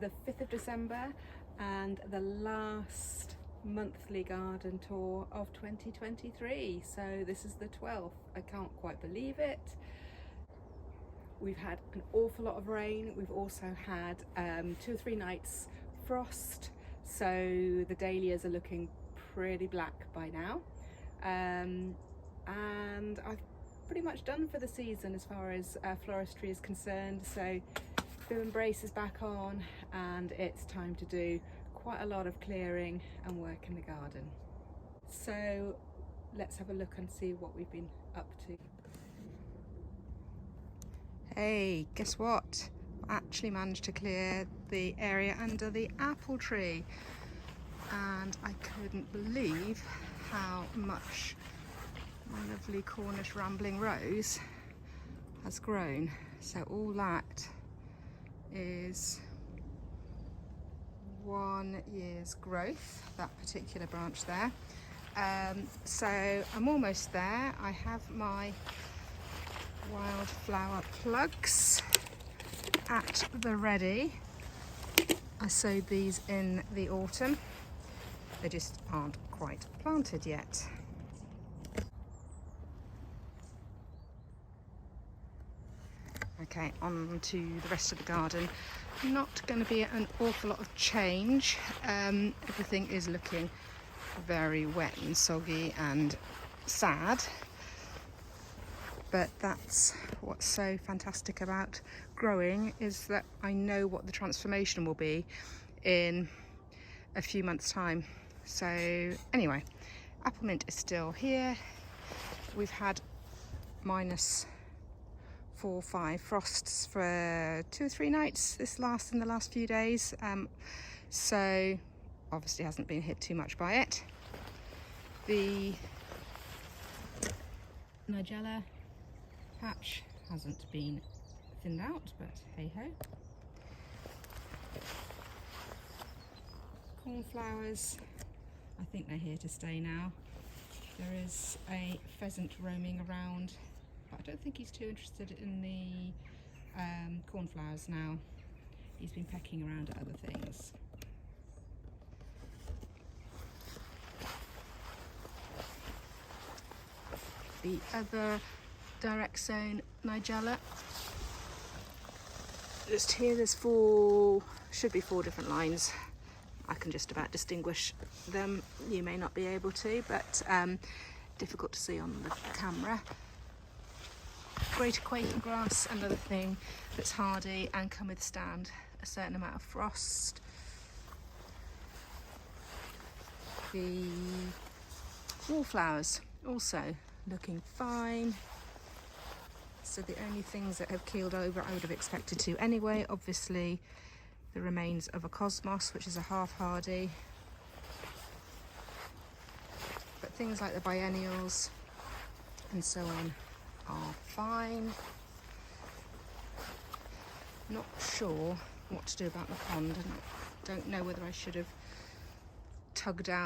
the 5th of December and the last monthly garden tour of 2023. So this is the 12th. I can't quite believe it. We've had an awful lot of rain. We've also had 2 or 3 nights frost, so the dahlias are looking pretty black by now. And I've pretty much done for the season as far as floristry is concerned, so the embrace is back on and it's time to do quite a lot of clearing and work in the garden. So let's have a look and see what we've been up to. Hey, guess what? I actually managed to clear the area under the apple tree, and I couldn't believe how much my lovely Cornish rambling rose has grown. So all that is 1 year's growth, that particular branch there. So I'm almost there. I have my wildflower plugs at the ready. I sowed these in the autumn. They just aren't quite planted yet. Okay, on to the rest of the garden. Not going to be an awful lot of change. Everything is looking very wet and soggy and sad, but that's what's so fantastic about growing, is that I know what the transformation will be in a few months' time. So anyway, apple mint is still here. We've had -4 or 5 frosts for 2 or 3 nights in the last few days, so obviously hasn't been hit too much by it. The nigella patch hasn't been thinned out, but hey ho. Cornflowers, I think they're here to stay now. There is a pheasant roaming around, but I don't think he's too interested in the cornflowers now. He's been pecking around at other things. The other direct sown nigella, just here there's should be 4 different lines. I can just about distinguish them. You may not be able to, but difficult to see on the camera. Greater Quaker grass, another thing that's hardy and can withstand a certain amount of frost. The wallflowers also looking fine. So the only things that have keeled over, I would have expected to anyway, obviously the remains of a cosmos, which is a half hardy. But things like the biennials and so on are fine. Not sure what to do about the pond, and don't know whether I should have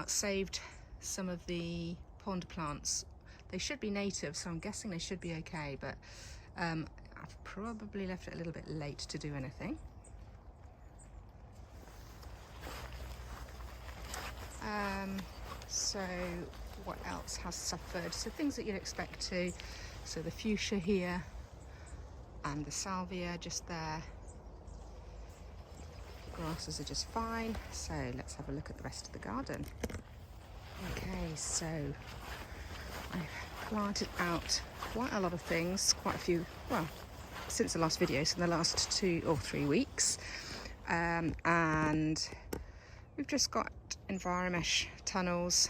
saved some of the pond plants. They should be native, so I'm guessing they should be okay, but I've probably left it a little bit late to do anything. So what else has suffered? So things that you'd expect to. So the fuchsia here and the salvia just there. Grasses are just fine. So let's have a look at the rest of the garden. Okay, so I've planted out quite a lot of things, quite a few, well, since the last video, so in the last 2 or 3 weeks. And we've just got Enviromesh tunnels,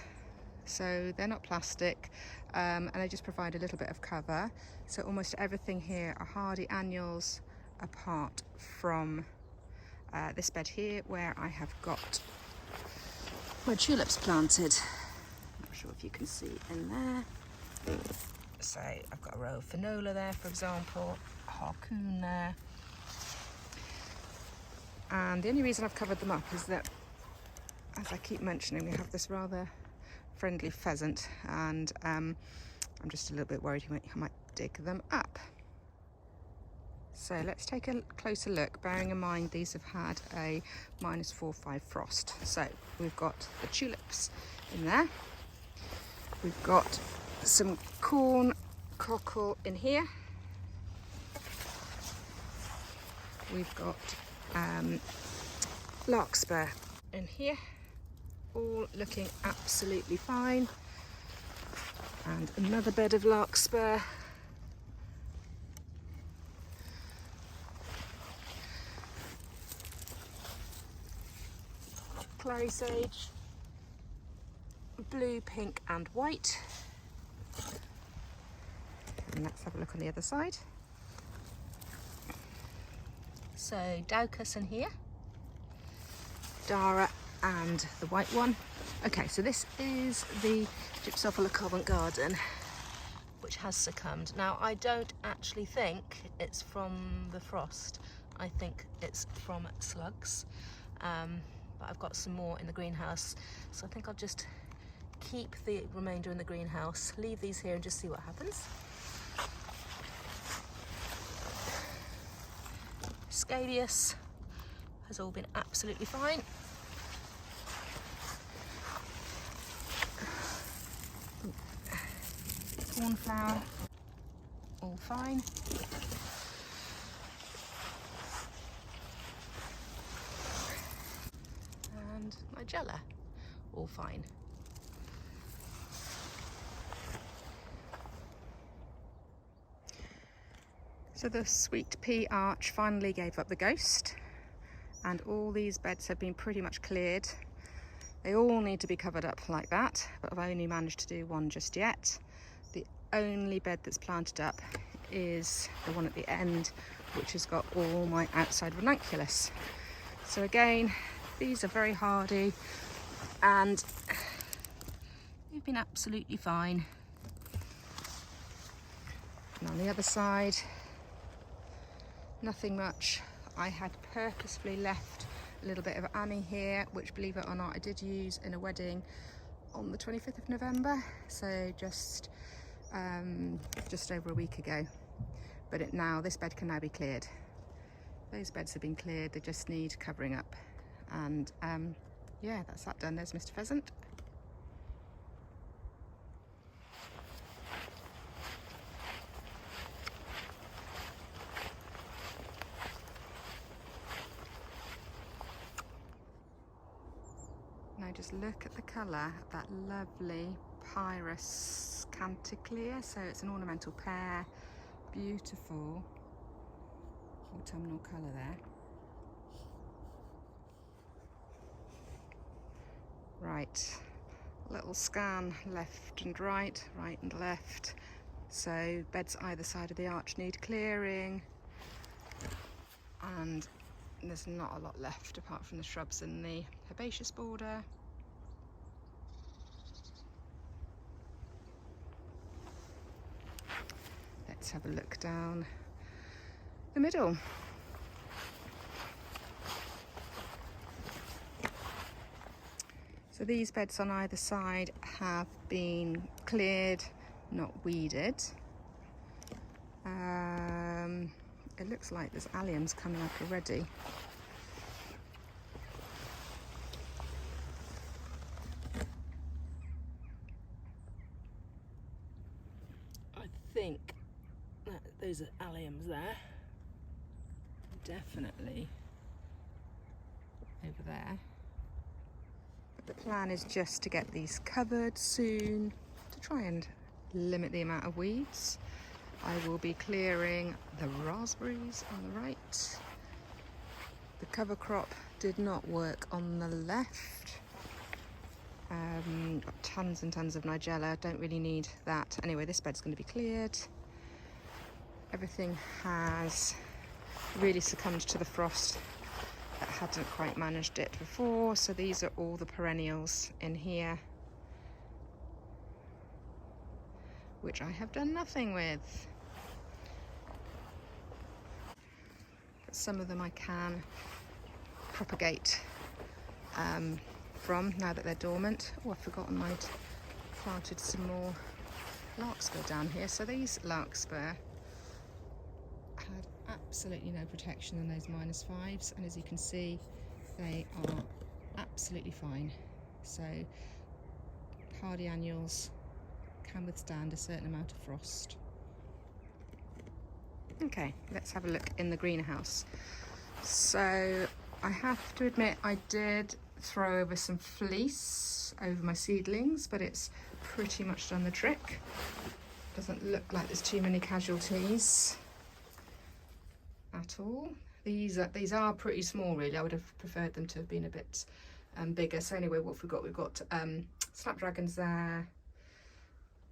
so they're not plastic, and they just provide a little bit of cover. So almost everything here are hardy annuals, apart from this bed here where I have got my tulips planted. Not sure if you can see in there. So I've got a row of finola there, for example, a harcoon there. And the only reason I've covered them up is that, as I keep mentioning, we have this rather friendly pheasant, and I'm just a little bit worried he might dig them up. So let's take a closer look, bearing in mind these have had a -4.5 frost. So we've got the tulips in there. We've got some corn cockle in here. We've got larkspur in here, all looking absolutely fine. And another bed of larkspur. Clary sage, blue, pink and white. And let's have a look on the other side. So Daucus in here, Dara and the white one. Okay, so this is the Gypsophila Covent Garden, which has succumbed. Now, I don't actually think it's from the frost. I think it's from slugs. But I've got some more in the greenhouse, so I think I'll just keep the remainder in the greenhouse, leave these here and just see what happens. Scalius has all been absolutely fine. Cornflower, all fine. And Nigella, all fine. So the sweet pea arch finally gave up the ghost, and all these beds have been pretty much cleared. They all need to be covered up like that, but I've only managed to do one just yet. The only bed that's planted up is the one at the end, which has got all my outside ranunculus. So again, these are very hardy and they've been absolutely fine. And on the other side, nothing much. I had purposefully left a little bit of Annie here, which, believe it or not, I did use in a wedding on the 25th of November, so just over a week ago. But this bed can now be cleared. Those beds have been cleared, they just need covering up. And yeah, that's that done. There's Mr. Pheasant. Now just look at the colour of that lovely Pyrus Canticleer. So it's an ornamental pear, beautiful autumnal colour there. Right, little scan left and right, right and left. So beds either side of the arch need clearing, and there's not a lot left apart from the shrubs and the herbaceous border. Let's have a look down the middle. So these beds on either side have been cleared, not weeded. It looks like there's alliums coming up already. I think that those are alliums there. Definitely over there. But the plan is just to get these covered soon to try and limit the amount of weeds. I will be clearing the raspberries on the right. The cover crop did not work on the left. Got tons and tons of Nigella, don't really need that. Anyway, this bed's going to be cleared. Everything has really succumbed to the frost that hadn't quite managed it before. So these are all the perennials in here, which I have done nothing with. But some of them I can propagate from now that they're dormant. Oh, I've forgotten I'd planted some more larkspur down here. So these larkspur had absolutely no protection in those -5s, and as you can see, they are absolutely fine. So hardy annuals can withstand a certain amount of frost. Okay, let's have a look in the greenhouse. So I have to admit I did throw over some fleece over my seedlings, but it's pretty much done the trick. Doesn't look like there's too many casualties at all. These are pretty small really. I would have preferred them to have been a bit bigger. So anyway, what have we got? We've got snapdragons there,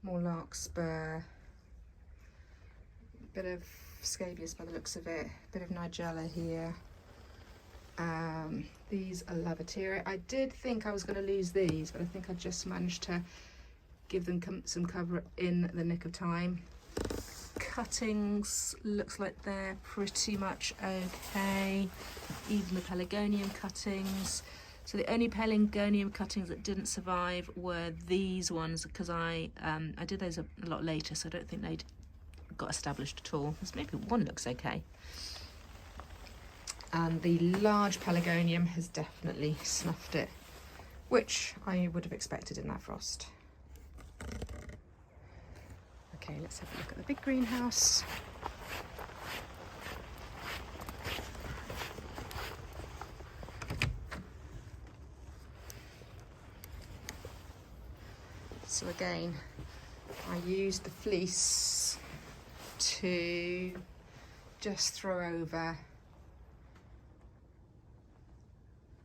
more larkspur, bit of scabious by the looks of it, bit of nigella here. These are lavatieri. I did think I was going to lose these, but I think I just managed to give them some cover in the nick of time. Cuttings, looks like they're pretty much okay. Even the pelargonium cuttings. So the only pelargonium cuttings that didn't survive were these ones, because I did those a lot later, so I don't think they'd got established at all. Maybe one looks okay. And the large pelargonium has definitely snuffed it, which I would have expected in that frost. Okay, let's have a look at the big greenhouse. So again, I used the fleece to just throw over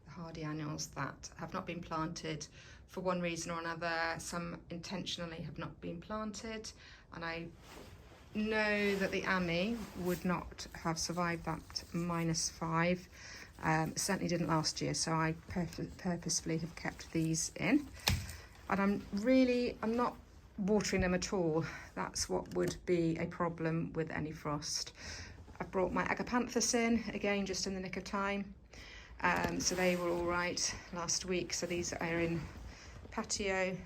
hardy annuals that have not been planted for one reason or another. Some intentionally have not been planted, and I know that the Ami would not have survived that -5. Certainly didn't last year, so I purposefully have kept these in. And I'm not watering them at all. That's what would be a problem with any frost. I've brought my agapanthus in, again just in the nick of time. So they were all right last week. So these are in patio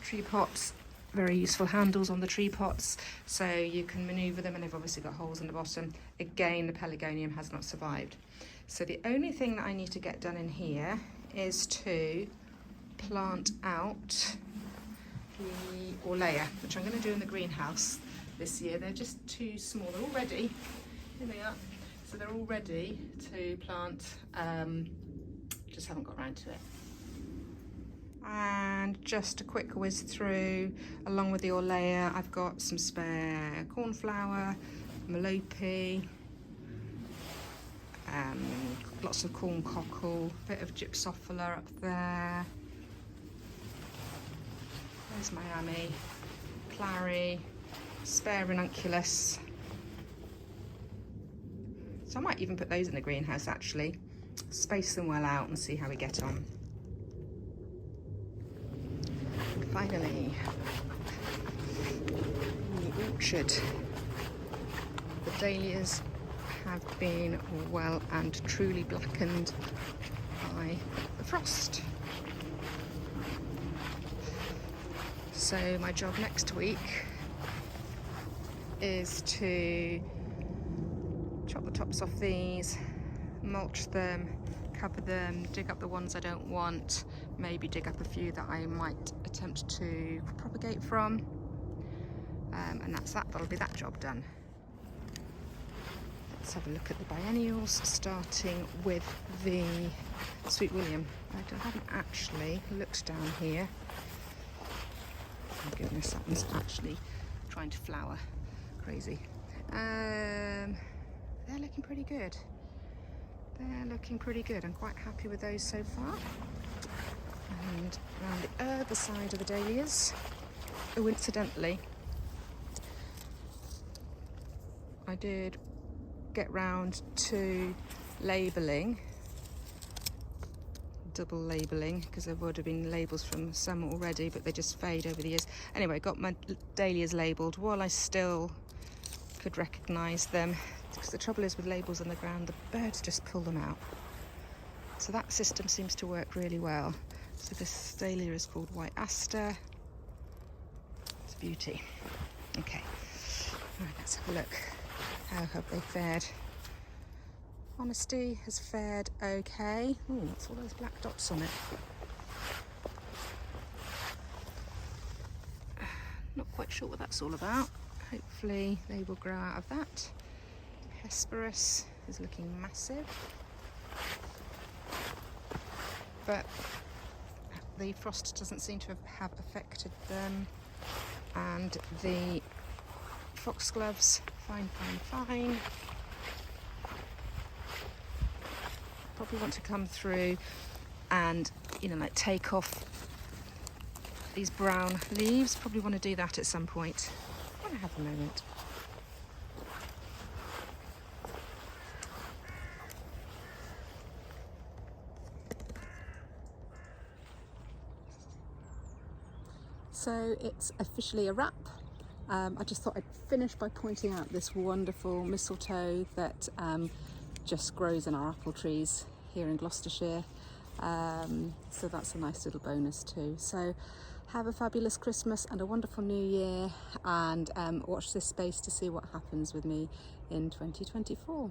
tree pots, very useful handles on the tree pots, so you can maneuver them, and they've obviously got holes in the bottom. Again, the pelargonium has not survived. So the only thing that I need to get done in here is to plant out the Orlea, which I'm going to do in the greenhouse this year. They're just too small. They're all ready. Here they are. So they're all ready to plant, just haven't got around to it. And just a quick whiz through, along with the Orlea, I've got some spare cornflower, melope, lots of corn cockle, bit of gypsophila up there. There's Miami, clary, spare ranunculus. So I might even put those in the greenhouse actually, space them well out and see how we get on. And finally, in the orchard, the dahlias have been well and truly blackened by the frost. So my job next week is to chop the tops off these, mulch them, cover them, dig up the ones I don't want, maybe dig up a few that I might attempt to propagate from, and that's that. That'll be that job done. Let's have a look at the biennials, starting with the Sweet William. I haven't actually looked down here. Oh goodness, that one's actually trying to flower. Crazy. They're looking pretty good. They're looking pretty good. I'm quite happy with those so far. And around the other side of the dahlias, oh, incidentally, I did get round to labelling, double labelling, because there would have been labels from some already, but they just fade over the years. Anyway, got my dahlias labelled while I still could recognise them, because the trouble is with labels on the ground, the birds just pull them out. So that system seems to work really well. So this dahlia is called White Aster. It's a beauty. Okay, all right, let's have a look. How have they fared Honesty has fared okay. Oh, what's all those black dots on it? Not quite sure what that's all about. Hopefully they will grow out of that. Hesperus is looking massive, but the frost doesn't seem to have affected them. And the foxgloves, fine. Probably want to come through and, you know, like take off these brown leaves. Probably want to do that at some point when I have a moment. So it's officially a wrap. I just thought I'd finish by pointing out this wonderful mistletoe that just grows in our apple trees here in Gloucestershire. So that's a nice little bonus too. So have a fabulous Christmas and a wonderful New Year, and watch this space to see what happens with me in 2024.